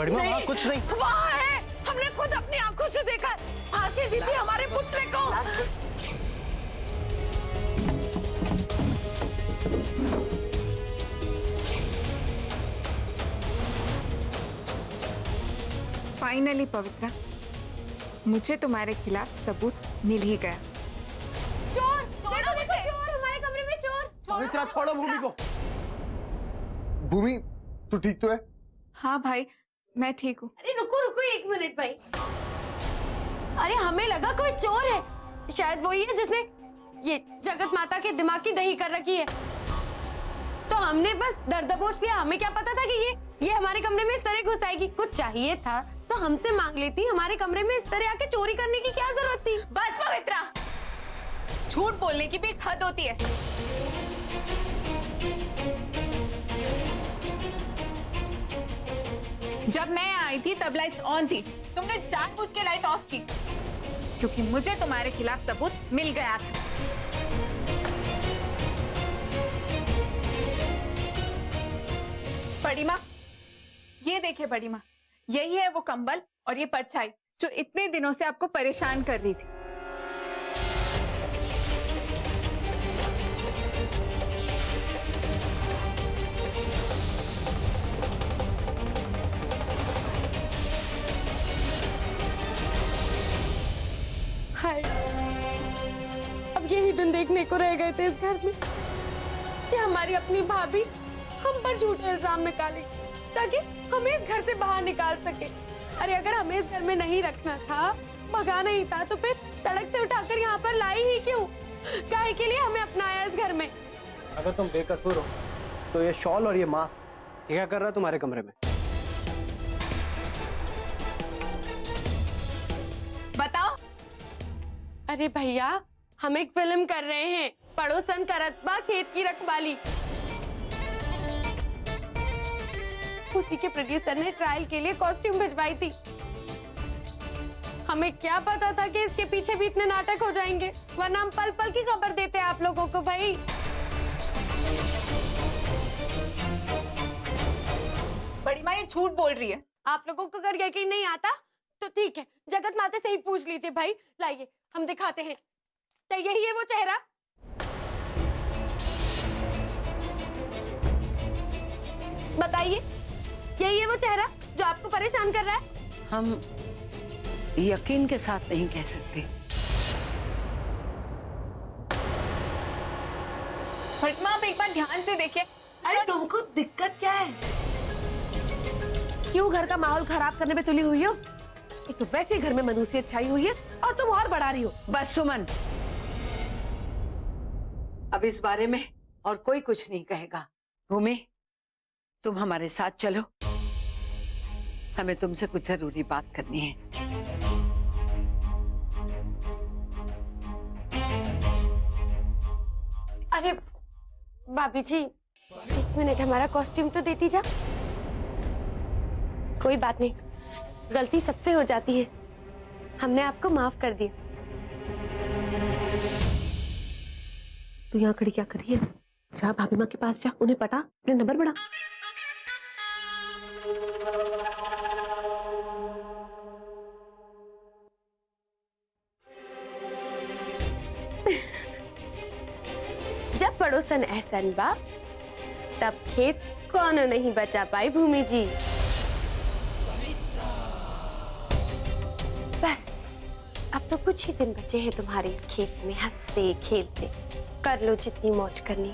बड़ी माँ वहाँ कुछ नहीं। वहाँ है, हमने खुद अपनी आंखों से देखा है। फांसी दी थी हमारे पुत्र को। फाइनली पवित्रा, मुझे तुम्हारे खिलाफ सबूत मिल ही गया। चोर, देखो चोर, हमारे कमरे में चोर। पवित्रा छोड़ो भूमि को। भूमि तू ठीक तो है? हाँ भाई, मैं ठीक हूँ। अरे रुको रुको 1 मिनट भाई। अरे हमें लगा कोई चोर है, शायद वही है जिसने ये जगत माता के दिमाग की दही कर रखी है। तो हमने बस डर दबोच लिया। हमें क्या पता था कि ये हमारे कमरे में इस तरह घुस आएगी। कुछ चाहिए था तो हमसे मांग लेती। हमारे कमरे में इस तरह आके चोरी करने की क्या जरूरत थी? बस पवित्रा, झूठ बोलने की भी एक हद होती है। जब मैं आई थी तब लाइट्स ऑन थी, तुमने जानबूझ के लाइट ऑफ की क्योंकि मुझे तुम्हारे खिलाफ सबूत मिल गया था। बड़ी माँ, ये देखिए बड़ी माँ, यही है वो कंबल और ये परछाई जो इतने दिनों से आपको परेशान कर रही थी। हाय, अब यही दिन देखने को रह गए थे इस घर में कि हमारी अपनी भाभी हम पर झूठे इल्जाम निकाले ताकि हमें इस घर से बाहर निकाल सके। अरे अगर हमें इस घर में नहीं रखना था, भगाना ही था, तो फिर सड़क से उठाकर यहाँ पर लाई ही क्यों? काहे के लिए हमें अपनाया इस घर में? अगर तुम बेकसूर हो तो ये शॉल और ये मास्क ये क्या कर रहा है तुम्हारे कमरे में? बताओ। अरे भैया, हम एक फिल्म कर रहे हैं, पड़ोसन करतबा खेत की रखवाली। उसी के प्रोड्यूसर ने ट्रायल के लिए कॉस्ट्यूम भिजवाई थी। हमें क्या पता था कि इसके पीछे भी इतने नाटक हो जाएंगे, वरना हम पल पल की खबर देते आप लोगों को। भाई बड़ी माँ ये झूठ बोल रही है। आप लोगों को अगर यकीन नहीं आता तो ठीक है, जगत माता से ही पूछ लीजिए। भाई लाइए, हम दिखाते हैं। तो यही है वो चेहरा। बताइए, यही है वो चेहरा जो आपको परेशान कर रहा है? हम यकीन के साथ नहीं कह सकते। बड़ी माँ, आप एक बार ध्यान से देखिए। अरे तुमको दिक्कत क्या है? क्यों घर का माहौल खराब करने में तुली हुई हो? एक तो वैसे ही घर में मनुष्यत छाई हुई है और तुम और बढ़ा रही हो। बस सुमन, अब इस बारे में और कोई कुछ नहीं कहेगा। भूमि, तुम हमारे साथ चलो, हमें तुमसे कुछ जरूरी बात करनी है। अरे भाभी जी, 1 मिनट, हमारा कॉस्ट्यूम तो देती जा। कोई बात नहीं, गलती सबसे हो जाती है। हमने आपको माफ कर दिया। तू यहाँ खड़ी क्या कर रही है? जा भाभी माँ के पास जा, उन्हें पटा, अपने नंबर बढ़ा। जब पड़ोसन एहसन बा तब खेत कौन नहीं बचा पाई भूमि जी। बस अब तो कुछ ही दिन बचे हैं तुम्हारे इस खेत में हंसते खेलते। कर लो जितनी मौज करनी,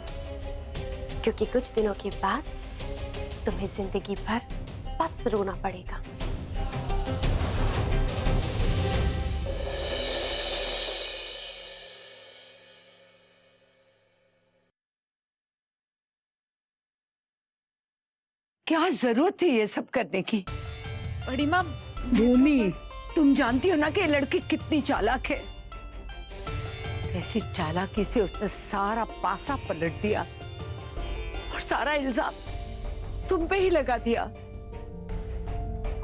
क्योंकि कुछ दिनों के बाद तुम्हें जिंदगी भर बस रोना पड़ेगा। क्या जरूरत थी ये सब करने की? बड़ी माँ, भूमि, तुम जानती हो ना कि ये लड़की कितनी चालाक है। कैसी चालाकी से उसने सारा पासा पलट दिया और सारा इल्जाम तुम पे ही लगा दिया।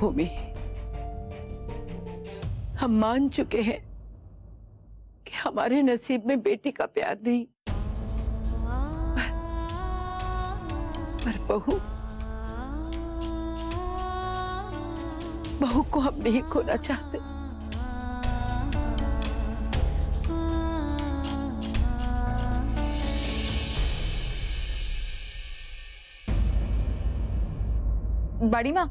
भूमि, हम मान चुके हैं कि हमारे नसीब में बेटी का प्यार नहीं, पर बहू बहू को हम नहीं खोना चाहते। बड़ी माँ,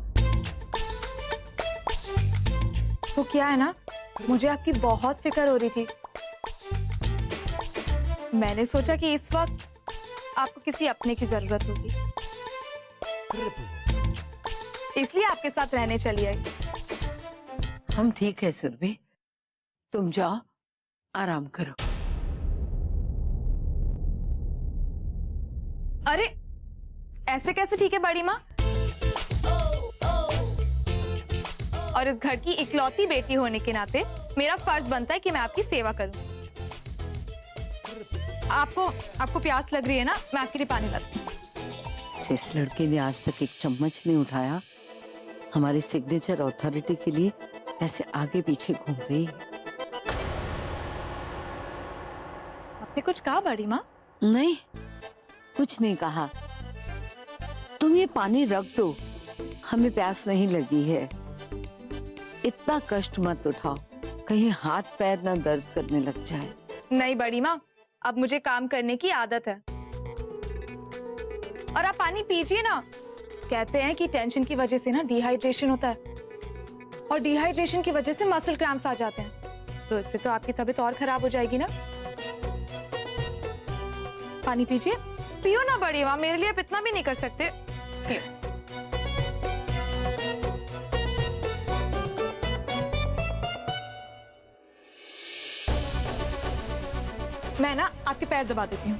तो क्या है ना, मुझे आपकी बहुत फिक्र हो रही थी। मैंने सोचा कि इस वक्त आपको किसी अपने की जरूरत होगी, इसलिए आपके साथ रहने चली आई। हम ठीक है सुरभि, तुम जाओ आराम करो। अरे ऐसे कैसे ठीक है बड़ी माँ? और इस घर की इकलौती बेटी होने के नाते मेरा फर्ज बनता है कि मैं आपकी सेवा करूं। आपको प्यास लग रही है ना, मैं आपके लिए पानी लाती हूं। जिस लड़के ने आज तक एक चम्मच नहीं उठाया, हमारी सिग्नेचर अथॉरिटी के लिए ऐसे आगे पीछे घूम रही है। आपने कुछ कहा बड़ी माँ? नहीं, कुछ नहीं कहा। तुम ये पानी रख दो, हमें प्यास नहीं लगी है। इतना कष्ट मत उठाओ, कहीं हाथ पैर ना दर्द करने लग जाए। नहीं बड़ी माँ, अब मुझे काम करने की आदत है। और आप पानी पीजिए ना। कहते हैं कि टेंशन की वजह से ना डिहाइड्रेशन होता है, और डिहाइड्रेशन की वजह से मसल क्रैम्प्स आ जाते हैं। तो इससे तो आपकी तबीयत और खराब हो जाएगी ना। पानी पीजिए, पियो ना बड़ी माँ, मेरे लिए आप इतना भी नहीं कर सकते। पियो। मैं ना आपके पैर दबा देती हूँ।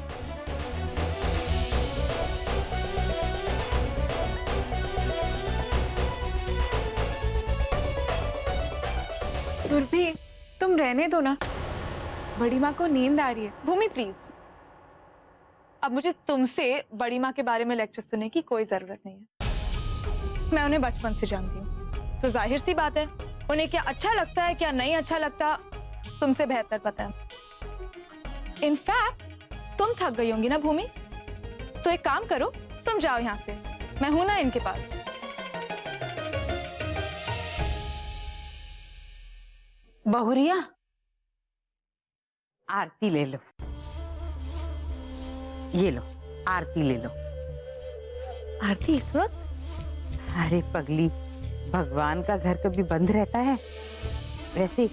सुरभि, तुम रहने दो ना, बड़ी माँ को नींद आ रही है। भूमि प्लीज, अब मुझे तुमसे बड़ी माँ के बारे में लेक्चर सुनने की कोई जरूरत नहीं है। मैं उन्हें बचपन से जानती हूँ, तो जाहिर सी बात है उन्हें क्या अच्छा लगता है क्या नहीं अच्छा लगता तुमसे बेहतर पता है। इनफैक्ट तुम थक गई होंगी ना भूमि, तो एक काम करो, तुम जाओ यहाँ से, मैं हूं ना इनके पास। बहुरिया, आरती ले लो। ये लो, आरती ले लो। आरती इस वक्त? अरे पगली, भगवान का घर कभी बंद रहता है? वैसे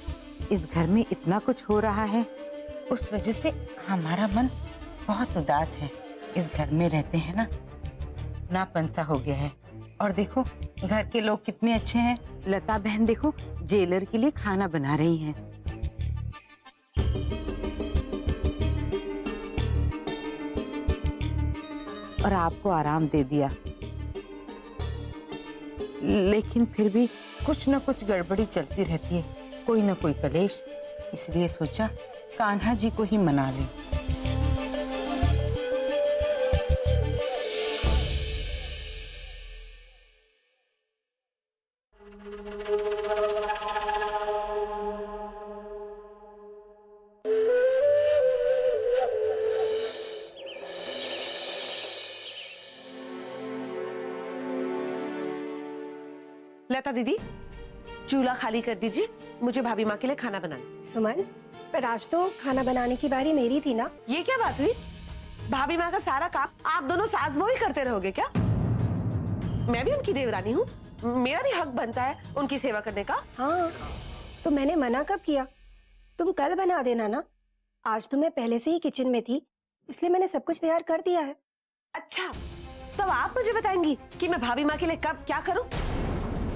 इस घर में इतना कुछ हो रहा है, उस वजह से हमारा मन बहुत उदास है। इस घर में रहते हैं ना, नापन सा हो गया है। और देखो घर के लोग कितने अच्छे हैं। लता बहन देखो जेलर के लिए खाना बना रही हैं। और आपको आराम दे दिया, लेकिन फिर भी कुछ न कुछ गड़बड़ी चलती रहती है, कोई न कोई कलेश। इसलिए सोचा कान्हा जी को ही मना लें। लता दीदी, चूल्हा खाली कर दीजिए, मुझे भाभी माँ के लिए खाना बनाना। सुमन, पर आज तो खाना बनाने की बारी मेरी थी ना। ये क्या बात हुई? भाभी माँ का सारा काम आप दोनों सास बहू ही करते रहोगे क्या? मैं भी उनकी देवरानी हूँ, मेरा भी हक बनता है उनकी सेवा करने का। हाँ, तो मैंने मना कब किया? तुम कल बना देना ना। आज तो मैं पहले से ही किचन में थी, इसलिए मैंने सब कुछ तैयार कर दिया है। अच्छा, तब आप मुझे बताएंगी कि मैं भाभी माँ के लिए कब क्या करूँ?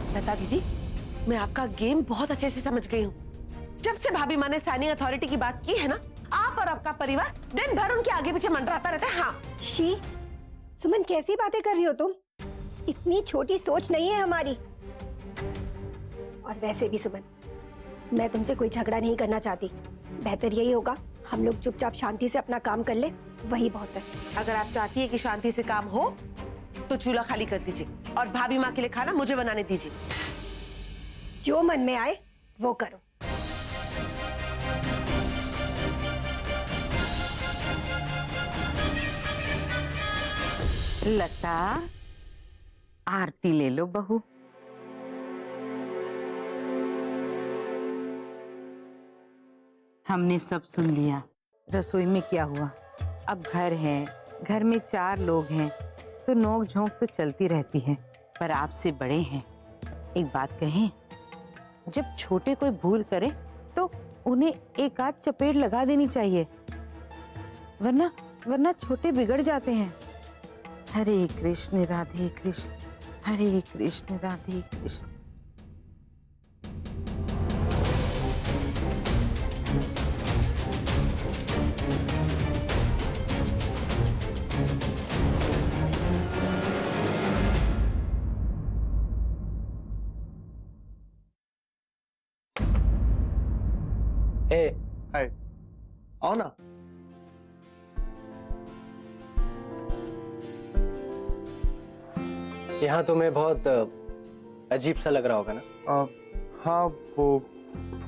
लता दीदी, मैं आपका गेम बहुत अच्छे से समझ गई हूँ। जब से भाभी माँ ने साइनिंग अथॉरिटी की बात की है ना, आप और आपका परिवार दिन भर उनके आगे पीछे मंडराता रहता है। हाँ शी, सुमन कैसी बातें कर रही हो तुम? इतनी छोटी सोच नहीं है हमारी। और वैसे भी सुमन, मैं तुमसे कोई झगड़ा नहीं करना चाहती। बेहतर यही होगा हम लोग चुपचाप शांति से अपना काम कर ले, वही बहुत है। अगर आप चाहती है कि शांति से काम हो तो चूल्हा खाली कर दीजिए और भाभी माँ के लिए खाना मुझे बनाने दीजिए। जो मन में आए वो करो। लता, आरती ले लो बहू। हमने सब सुन लिया। रसोई में क्या हुआ? अब घर है, घर में 4 लोग हैं तो नोक झोंक तो चलती रहती है। पर आपसे बड़े हैं, एक बात कहें, जब छोटे कोई भूल करे तो उन्हें एक आध चपेट लगा देनी चाहिए, वरना छोटे बिगड़ जाते हैं। हरे कृष्ण राधे कृष्ण, हरे कृष्ण राधे कृष्ण। ए, हाय, आओ ना। यहाँ तुम्हें बहुत अजीब सा लग रहा होगा ना? हाँ, वो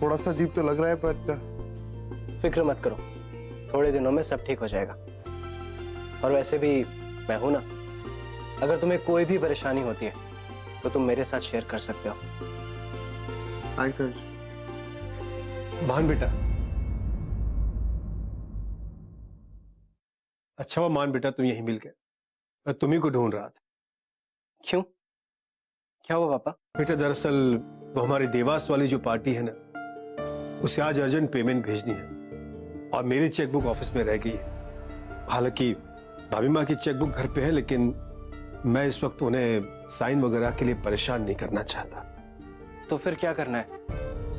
थोड़ा सा अजीब तो लग रहा है, बट फिक्र मत करो, थोड़े दिनों में सब ठीक हो जाएगा। और वैसे भी मैं हूं ना, अगर तुम्हें कोई भी परेशानी होती है तो तुम मेरे साथ शेयर कर सकते हो। थैंक्स अंश। मान बेटा, अच्छा हुआ मान बेटा तुम यहीं मिल गए, मैं तुम्ही को ढूंढ रहा था। क्यों, क्या हुआ पापा? बेटा दरअसल वो हमारी देवास वाली जो पार्टी है ना, उसे आज अर्जेंट पेमेंट भेजनी है और मेरी चेकबुक ऑफिस में रह गई है। हालांकि भाभी माँ की चेकबुक घर पे है, लेकिन मैं इस वक्त उन्हें साइन वगैरह के लिए परेशान नहीं करना चाहता। तो फिर क्या करना है?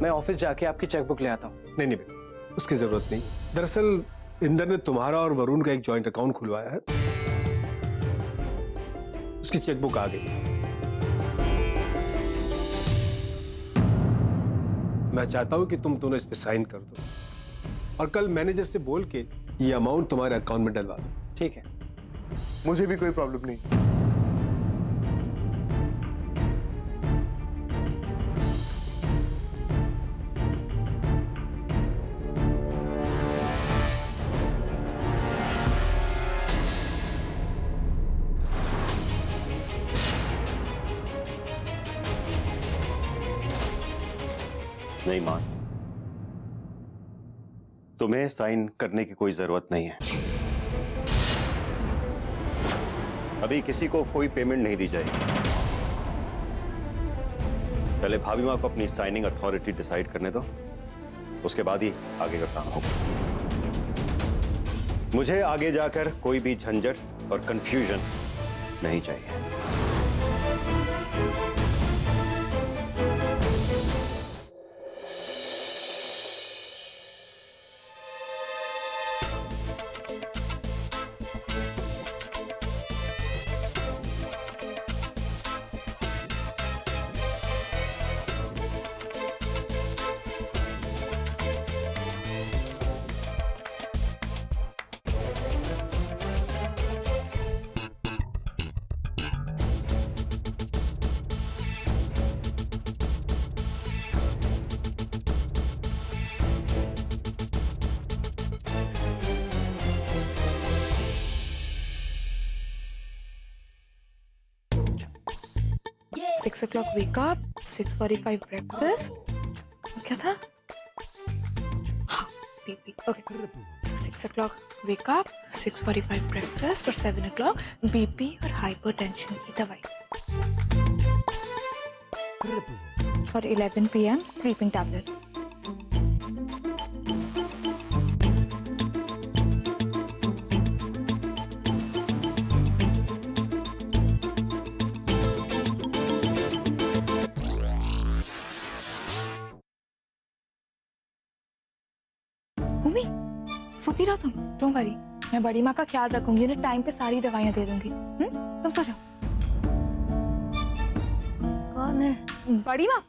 मैं ऑफिस जाके आपकी चेकबुक ले आता हूँ। नहीं बेटा, उसकी जरूरत नहीं। दरअसल इंदर ने तुम्हारा और वरुण का एक जॉइंट अकाउंट खुलवाया है, उसकी चेकबुक आ गई है। मैं चाहता हूं कि तुम दोनों इस पे साइन कर दो और कल मैनेजर से बोल के ये अमाउंट तुम्हारे अकाउंट में डलवा दो। ठीक है, मुझे भी कोई प्रॉब्लम नहीं। नहीं मान, तुम्हें साइन करने की कोई जरूरत नहीं है। अभी किसी को कोई पेमेंट नहीं दी जाएगी। पहले भाभी माँ को अपनी साइनिंग अथॉरिटी डिसाइड करने दो, उसके बाद ही आगे का काम होगा। मुझे आगे जाकर कोई भी झंझट और कंफ्यूजन नहीं चाहिए। Six o'clock wake up, 6:45 breakfast. क्या था? हाँ, BP. Okay. So 6 o'clock wake up, 6:45 breakfast और 7 o'clock BP और hypertension की दवाई। और 11 PM sleeping tablet. मम्मी सोती रहो तुम, डोंट वरी, मैं बड़ी माँ का ख्याल रखूंगी, उन्हें टाइम पे सारी दवाइयाँ दे दूंगी। तुम सो जाओ। कौन है? बड़ी माँ।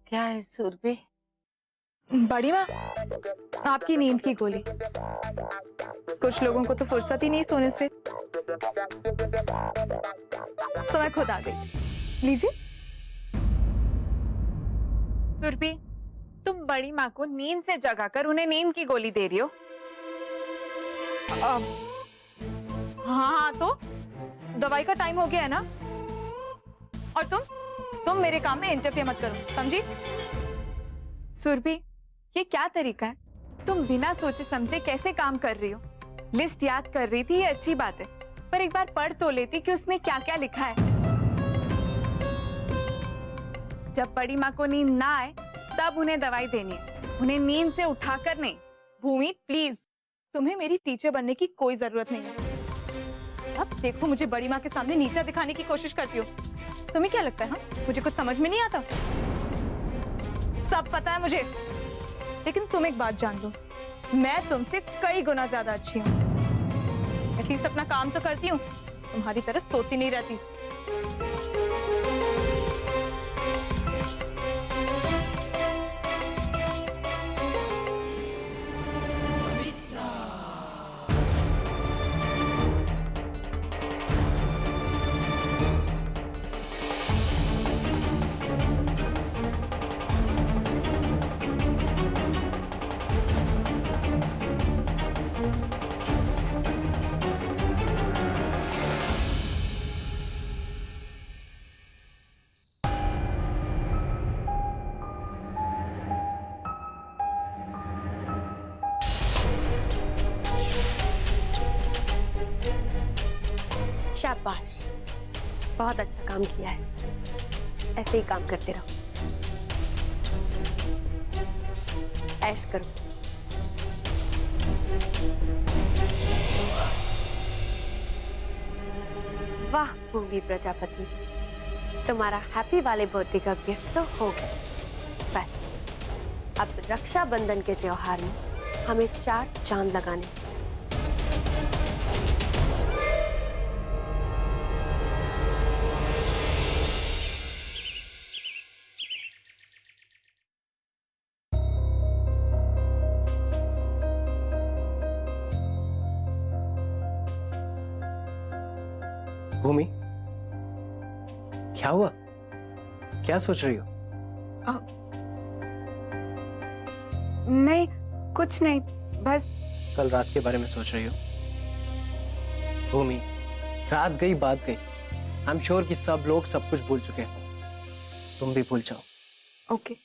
क्या है सुरभि? बड़ी माँ, आपकी नींद की गोली। कुछ लोगों को तो फुर्सत ही नहीं सोने से, तो मैं खुद आ गई। लीजिए। सुरभि, तुम बड़ी माँ को नींद से जगाकर उन्हें नींद की गोली दे रही हो। हाँ तो दवाई का टाइम हो गया है ना, और तुम मेरे काम में इंटरफेयर मत करो, समझी? सुरभि, ये क्या तरीका है? तुम बिना सोचे समझे कैसे काम कर रही हो? लिस्ट याद कर रही थी, ये अच्छी बात है, पर एक बार पढ़ तो लेती कि उसमें क्या क्या लिखा है। जब बड़ी माँ को नींद ना आए तब उन्हें दवाई देनी है, उन्हें नींद से उठाकर नहीं। भूमि प्लीज, तुम्हें मेरी टीचर बनने की कोई जरूरत नहीं है। अब देखो मुझे बड़ी माँ के सामने नीचा दिखाने की कोशिश करती हो। तुम्हें क्या लगता है हाँ? मुझे कुछ समझ में नहीं आता? सब पता है मुझे, लेकिन तुम एक बात जान लो, मैं तुमसे कई गुना ज्यादा अच्छी हूँ। एटलीस्ट अपना काम तो करती हूँ, तुम्हारी तरह सोती नहीं रहती। शाबाश, बहुत अच्छा काम किया है। ऐसे ही काम करते रहो, ऐश करो। वाह भूमि प्रजापति, तुम्हारा हैप्पी वाले बर्थडे का गिफ्ट तो हो गया। बस अब रक्षाबंधन के त्योहार में हमें 4 चांद लगाने। भूमि, क्या हुआ? क्या सोच रही हो? नहीं, कुछ नहीं, बस कल रात के बारे में सोच रही हो? भूमि, रात गई बात गई। आई एम श्योर कि सब लोग सब कुछ भूल चुके हैं, तुम भी भूल जाओ। ओके,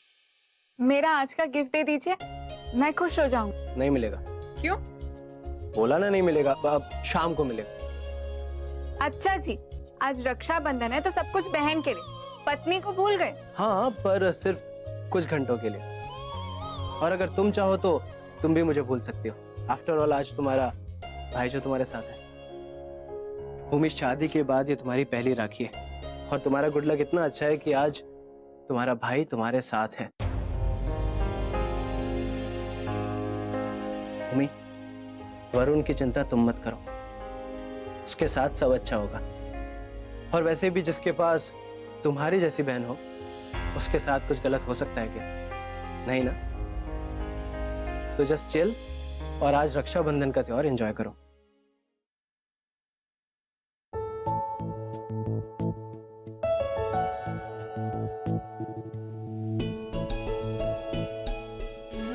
मेरा आज का गिफ्ट दे दीजिए, मैं खुश हो जाऊं। नहीं मिलेगा। क्यों? बोला ना नहीं मिलेगा, अब शाम को मिलेगा। अच्छा जी, आज रक्षाबंधन है तो सब कुछ बहन के लिए, पत्नी को भूल गए? हाँ, पर सिर्फ कुछ घंटों के लिए। और अगर तुम चाहो तो तुम भी मुझे भूल सकती हो। आफ्टर ऑल आज तुम्हारा भाई जो तुम्हारे साथ है। भूमि, शादी के बाद ये तुम्हारी पहली राखी है और तुम्हारा गुड लक इतना अच्छा है कि आज तुम्हारा भाई तुम्हारे साथ है। भूमि, वरुण की चिंता तुम मत करो, उसके साथ सब अच्छा होगा। और वैसे भी जिसके पास तुम्हारी जैसी बहन हो, उसके साथ कुछ गलत हो सकता है क्या? नहीं ना? तो जस्ट चिल और आज रक्षाबंधन का त्योहार एंजॉय करो।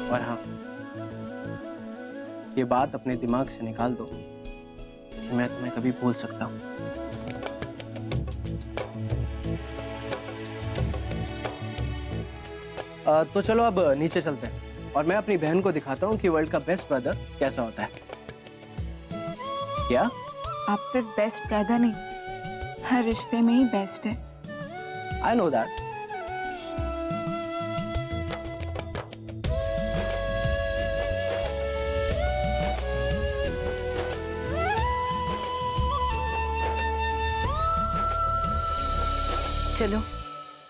और हाँ, ये बात अपने दिमाग से निकाल दो कि मैं तुम्हें कभी भूल सकता हूं। तो चलो अब नीचे चलते हैं और मैं अपनी बहन को दिखाता हूँ कि वर्ल्ड का बेस्ट ब्रदर कैसा होता है। क्या? आप सिर्फ बेस्ट ब्रदर नहीं, हर रिश्ते में ही बेस्ट है। I know that. चलो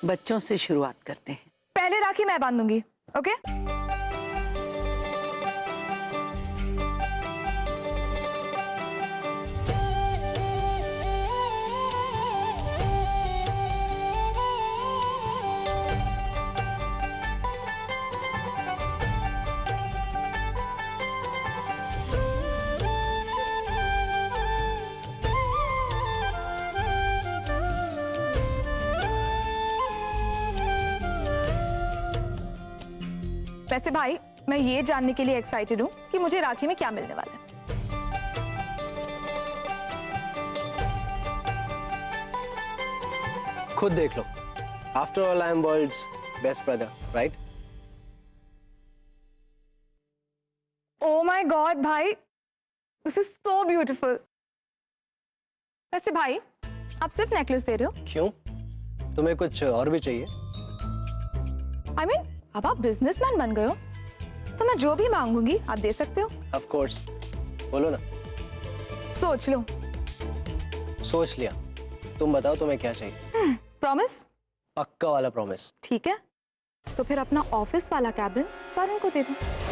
बच्चों से शुरुआत करते हैं। पहले राखी मैं बांधूंगी, ओके? वैसे भाई, मैं ये जानने के लिए एक्साइटेड हूँ कि मुझे राखी में क्या मिलने वाला है। खुद देख लो। After all I am world's best brother, right? My god भाई, दिस इज सो ब्यूटीफुल। वैसे भाई, आप सिर्फ नेकलेस दे रहे हो? क्यों, तुम्हें कुछ और भी चाहिए? I mean, अब आप बिजनेसमैन बन गए हो तो मैं जो भी मांगूंगी आप दे सकते हो। ऑफ कोर्स, बोलो ना। सोच लो। सोच लिया। तुम बताओ तुम्हें क्या चाहिए? प्रॉमिस? पक्का वाला प्रॉमिस। ठीक है, तो फिर अपना ऑफिस वाला कैबिन वरुण को दे दो।